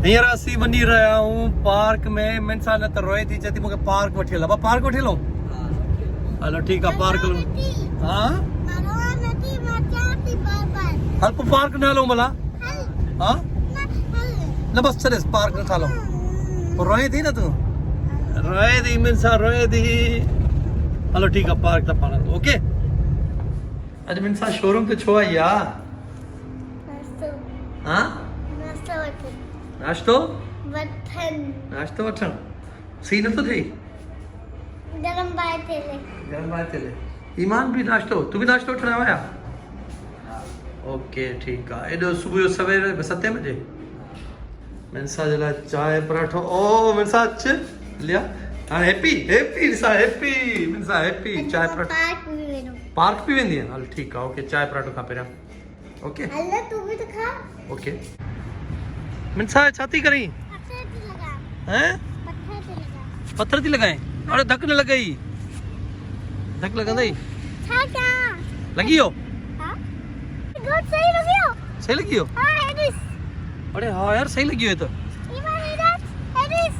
हींअर असीं वञी रहिया आहियूं पार्क में। मेरे सां न त रोए थी, चए थी मूंखे पार्क वठी हलो। पार्क वठी हलूं? हलो ठीकु आहे, पार्क हलूं। हा हल पोइ पार्क न हलूं भला? हा न बसि छॾेसि, पार्क नथा हलूं। पोइ रोए थी न तूं? रोए थी मेरे सां, रोए थी। हलो ठीकु आहे, पार्क था पाण हलूं। ओके अॼु मेरे सां शोरूम ते छो आई आहे? हा नाश्तो नाश्तो वठण? सी नथो थिए? गरम बाय तेले ईमान भी नाश्तो, तू भी नाश्तो वठण आया? ओके ठीकु आहे। एॾो सुबुह जो सवेरे 7 बजे मिनसा जे लाइ चांहि पराठो। ओ मिनसा अच लिया हाणे happy happy Minsa happy Minsa happy चांहि पराठो। पार्क भी वेंदी आहे? हल ठीकु आहे, ओके चांहि पराठो खा पहिरियां। ओके हल तू भी तो खा। ओके मिनसा छा थी करी? हैं पत्थर थी लगाए? अरे धक न लगाई, धक लगंदई छा क्या लगी हो? हां गुड, सही लगी हो। सही लगी हो? हां एडिस। अरे हाँ यार सही लगी हो तो। ईमान एडिस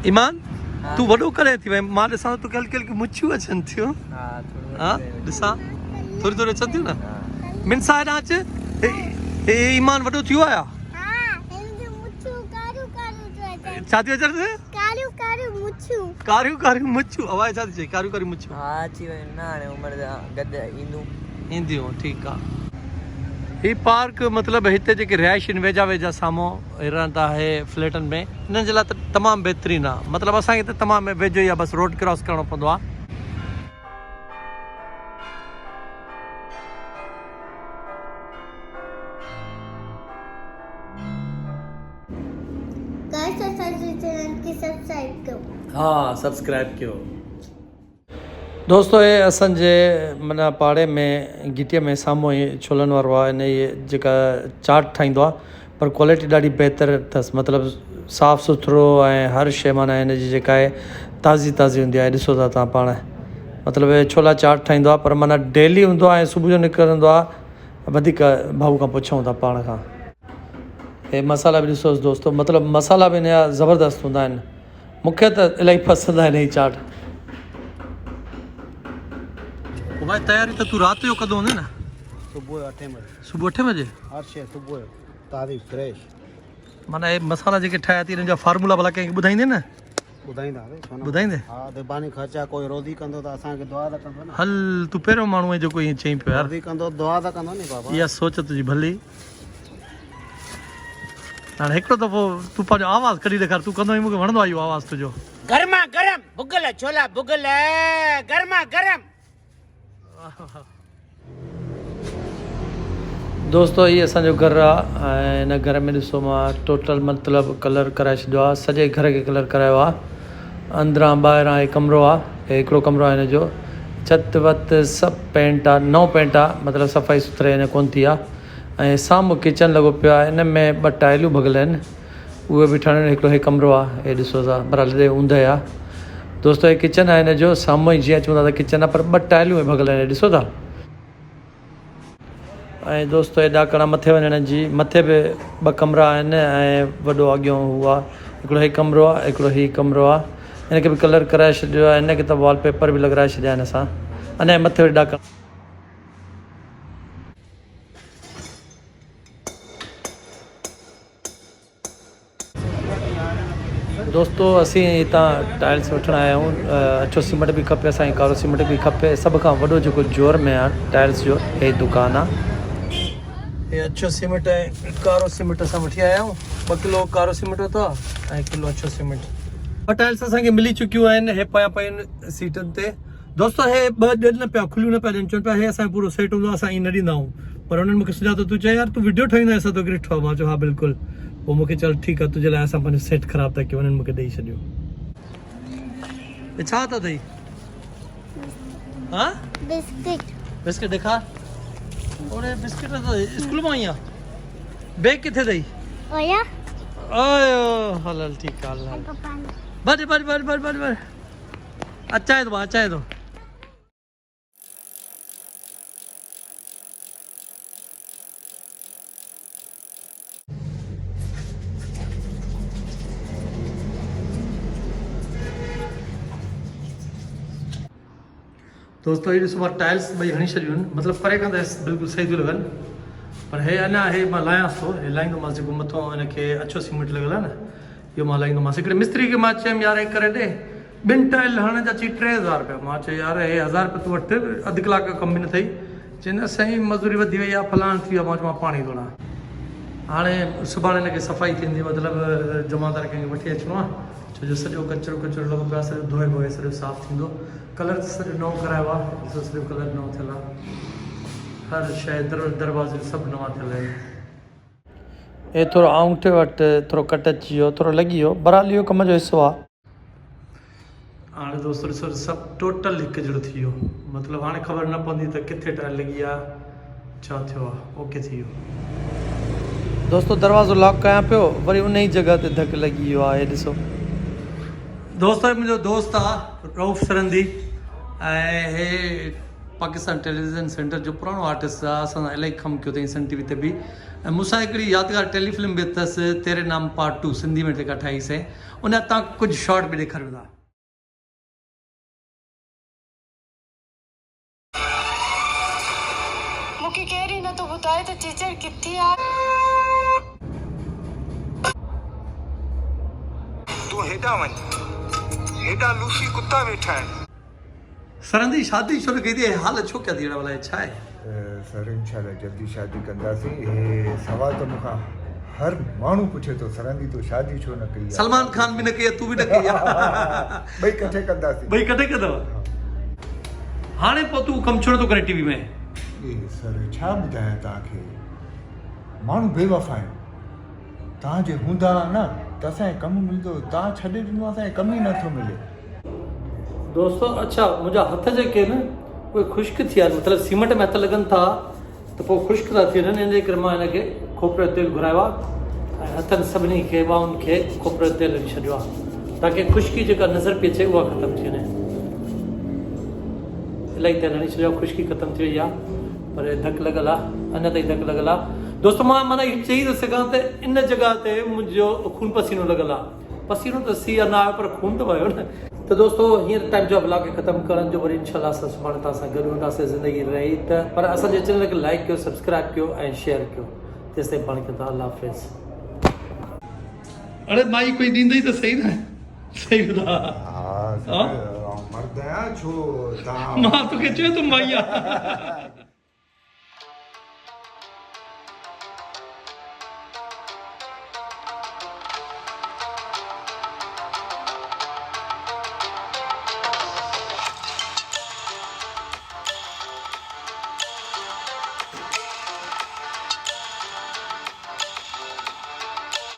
ईमान तू वडो करे थी भाई, मां ॾिसां तो हल्की हल्की मुछियूं अचनि थियूं। हां ॾिसां थोड़ी थोड़ी अचनि थियूं न। मिनसा हेॾां अच। हे ईमान वडो थियो आया? हां हिंदू मुछु कारू कारू जो छा थी अचनि? कारू कारू मुछु। कारियूं कारियूं मुछियूं आवाज़ छा थी चई? कारियूं कारियूं मुछियूं? हा अची वञ न हाणे उमिरि जा गद ईंदूं ईंदियूं ठीकु आहे। ही पार्क मतिलबु हिते जेके रिहाइशी वेझा वेझा साम्हूं रहंदा आहे फ्लैटनि में, हिननि जे लाइ त तमामु बहितरीनु आहे। मतिलबु असांखे त तमामु वेझो ई आहे, बसि रोड क्रॉस करिणो पवंदो आहे। हाँ सब्सक्राइब कयो दोस्तों। ये असांजे माना पाड़े में गिटीअ में साम्हूं ई छोलनि वारो आहे। इन ये जेका चाट ठाहींदो आहे, पर क्वालिटी ॾाढी बहितरु अथसि। मतिलबु साफ़ु सुथिरो ऐं हर शइ माना हिन जी जेका आहे ताज़ी ताज़ी हूंदी आहे। ॾिसो था तव्हां पाण, मतिलबु हे छोला चाट ठाहींदो आहे, पर माना डेली हूंदो आहे ऐं सुबुह जो निकिरंदो आहे। वधीक भाऊ खां पुछूं था पाण खां। हे मसाला बि ॾिसोसि दोस्तो, मतिलबु मसाला बि हिन जा ज़बरदस्तु हूंदा आहिनि। मूंखे त इलाही पसंदि आहे हिन जी चाट। भाई तयारी तो तू रात जो कदों ने ना? सुबह 8 बजे। सुबह 8 बजे? हर शइ सुबह ताज़ी फ्रेश। माना ये मसाला जेके ठाया थी, इन्हनि जा फार्मूला भला कंहिंखे ॿुधाईंदे न? ॿुधाईंदा ॿुधाईंदे? हा देबानी ख़र्चा कोई रोज़ी कंदो त असांखे दुआ त कंदो न। हल तू पहिरियों माण्हू आहे जेको ईअं चई पियो यार। रोज़ी कंदो दुआ त कंदो नी बाबा। इहा सोच तुंहिंजी भली। हाणे हिकिड़ो दफ़ो तूं पंहिंजो आवाज़ु कढी ॾेखार, तूं कंदो मूंखे वणंदो आहे इहो आवाज़ु तुंहिंजो। गरमा गरम भुगल छोला भुगल गरमा गरम। दोस्तो ये असांजो घर आहे ऐं हिन घर में ॾिसो मां टोटल मतिलबु कलर कराए छॾियो आहे। सॼे घर खे कलर करायो आहे। अंदरां ॿाहिरां हे कमिरो आहे, हे हिकिड़ो कमिरो आहे हिन जो। छत वत सभु पेंट आहे, नओं पेंट आहे, मतिलबु सफ़ाई सुथरे हिन कोन थी आहे। ऐं साम्हूं किचन लॻो पियो आहे, हिन में 2 टाइलियूं भॻल आहिनि, उहे बि ठहिण। हिकिड़ो हे कमिरो आहे, हे ॾिसो था बराबरि ऊंधे आहे दोस्तो। हे किचन आहे हिन जो, साम्हूं ई जीअं अचूं था त किचन आहे, पर 2 टाइलियूं भॻल आहिनि, ॾिसो था। ऐं दोस्तो हेॾा कड़ा मथे वञण जी, मथे बि 2 कमरा आहिनि ऐं वॾो अॻियां हू आहे। हिकिड़ो हे कमिरो आहे, हिकिड़ो ही कमिरो आहे। हिनखे बि कलर कराए छॾियो आहे, हिनखे त वॉलपेपर बि लॻाराए छॾिया आहिनि असां। अञा मथे हेॾा कड़ा। दोस्तो असीं हितां टाइल्स वठण आया आहियूं। अछो सीमेंट बि खपे असांखे, कारो सीमेंट बि खपे। सभ खां वॾो जेको जोर में आहे टाइल्स जो, हे दुकानु आहे। हे अछो सीमेंट ऐं कारो सीमेंट असां वठी आया आहियूं। 2 किलो कारो सीमेंट वरितो आहे ऐं 1 किलो अछो सीमेंट। ॿ टाइल्स असांखे मिली चुकियूं आहिनि। हे पिया आहिनि सीटनि ते दोस्तो। हे 2 ॾियनि न पिया, खुलियूं न पिया ॾियनि। चवनि पिया हे असांजो पूरो सेट हूंदो आहे, असां ईअं न ॾींदा आहियूं। पर हुननि मूंखे सुञातो, तूं चए यार तूं वीडियो ठाहींदो असां तोखे ॾिठो आहे। मां चयो हा बिल्कुलु। पोइ मूंखे चल ठीकु आहे, तुंहिंजे लाइ असां पंहिंजो सेट ख़राबु था कयूं। हुननि मूंखे ॾेई छॾियो। छा था अथई? हा बिस्किट। बिस्किट ॾेखार। ओड़े बिस्किट त स्कूल मां आई आहे। बैग किथे अथई? ओया आयो हल हल ठीकु आहे। हल बस बस बस बस बस बस अचाए थो अचाए थो। दोस्तों ये सुबह टाइल्स भई हणी छॾियूं आहिनि मतिलबु परे खां त बिल्कुलु सही थियूं लॻनि पर हे अञा हे मां लाहियांसि थो हे लाहींदोमांसि जेको मथां हिनखे अछो सीमेंट लॻियल आहे न इहो मां लाहींदोमांसि हिकिड़े मिस्त्री खे मां चयुमि यार हे करे ॾे 2 टाइल हणण जा चई 3000 रुपया मां चयो यार हे 1000 रुपया तूं वठि अधु कलाक जो कमु बि न अथई चई न साईं मज़ूरी वधी वई आहे फलाण थी वियो आहे मां चयो मां पाणी थो हणां हाणे सुभाणे हिनखे सफ़ाई थींदी मतिलबु जमादार कंहिंखे वठी अचिणो आहे छो जो सॼो कचिरो कचिरो लॻो पियो आहे सॼो धोए बोए सॼो साफ़ु थींदो कलर त सॼो नओं करायो आहे ॾिसो सॼो कलर नओं थियल आहे हर शइ दरवाज़े सभु नवां थियल आहिनि हे थोरो आंगूठे वटि थोरो कट अची वियो थोरो लॻी वियो बहरहाल इहो कम जो हिसो आहे हाणे दोस्तो ॾिसो सभु टोटल हिकु जहिड़ो थी वियो मतिलबु हाणे ख़बर न पवंदी त किथे टाइल लॻी आहे छा थियो आहे ओके थी वियो दोस्तो दरवाज़ो लॉक कयां पियो वरी उन ई जॻह ते धकु लॻी वियो आहे हे ॾिसो दोस्तो मुंहिंजो दोस्त आहे रऊफ़ सरंदी ऐं हे पाकिस्तान टेलीविज़न सेंटर जो पुराणो आर्टिस्ट आहे असां इलाही कमु कयो अथई सन टीवी ते बि ऐं मूंसां हिकिड़ी यादगार टेलीफिल्म बि अथसि तेरे नाम पार्ट 2 सिंधी में जेका ठाहीसीं उन तव्हां कुझु शॉट बि ॾेखारियो था मूंखे केरु न थो ॿुधाए त टीचर किथे आहे तूं हेॾा वञ हेॾा लूसी कुत्ता वेठा आहिनि सरंदी शादी शुरू कई थी हाल छो कया थी अहिड़ा छा आहे सर इंशाल्लाह जल्दी शादी कंदासीं हे सवाल तो मूंखां हर माण्हू पुछे थो सरंदी तो शादी छो न कई आहे? सलमान खान बि न कई आहे तूं बि न कई आहे ॿई कठे कंदासीं ॿई कॾहिं कंदव हाणे पोइ तूं कमु छो नथो करे टीवी में सर छा ॿुधायां तव्हांखे माण्हू बेवफ़ा आहिनि तव्हांजे हूंदा न त असांखे कमु मिलंदो तव्हां छॾे ॾिनो असांखे कमु ई नथो मिले दोस्तो अच्छा मुंहिंजा हथ जेके आहिनि उहे ख़ुश्क थी विया आहिनि मतिलबु सीमेंट में हथ लॻनि था त पोइ ख़ुश्क था थी वञनि इन जे करे मां हिनखे खोपरे जो तेल घुरायो आहे ऐं हथनि सभिनी खे ॿाहुनि खे खोपरे जो तेल विझी छॾियो आहे ताकी ख़ुश्की जेका नज़र पई अचे उहा ख़तमु थी वञे इलाही तेल हणी छॾियो आहे ख़ुश्की ख़तमु थी वई आहे पर धकु लॻल आहे अञा ताईं धकु लॻल आहे दोस्तो मां माना इहो चई थो सघां त इन जॻह ते मुंहिंजो खून पसीनो लॻल आहे पसीनो त सी न आयो पर खून त वियो न त दोस्तो हींअर टाइम जो ब्लॉग खे ख़तमु करण जो वरी इनशाला असां सुभाणे तव्हां सां गॾु हूंदासीं ज़िंदगी रही त पर असांजे चैनल खे लाइक कयो सब्सक्राइब कयो ऐं शेयर कयो तेसिताईं पाण खे अल्लाह हाफ़िज़ अरे माई कोई ॾींदई त सही न सही ॿुधा हा मर्द आहियां छो तव्हां मां तोखे चयो त माई आहे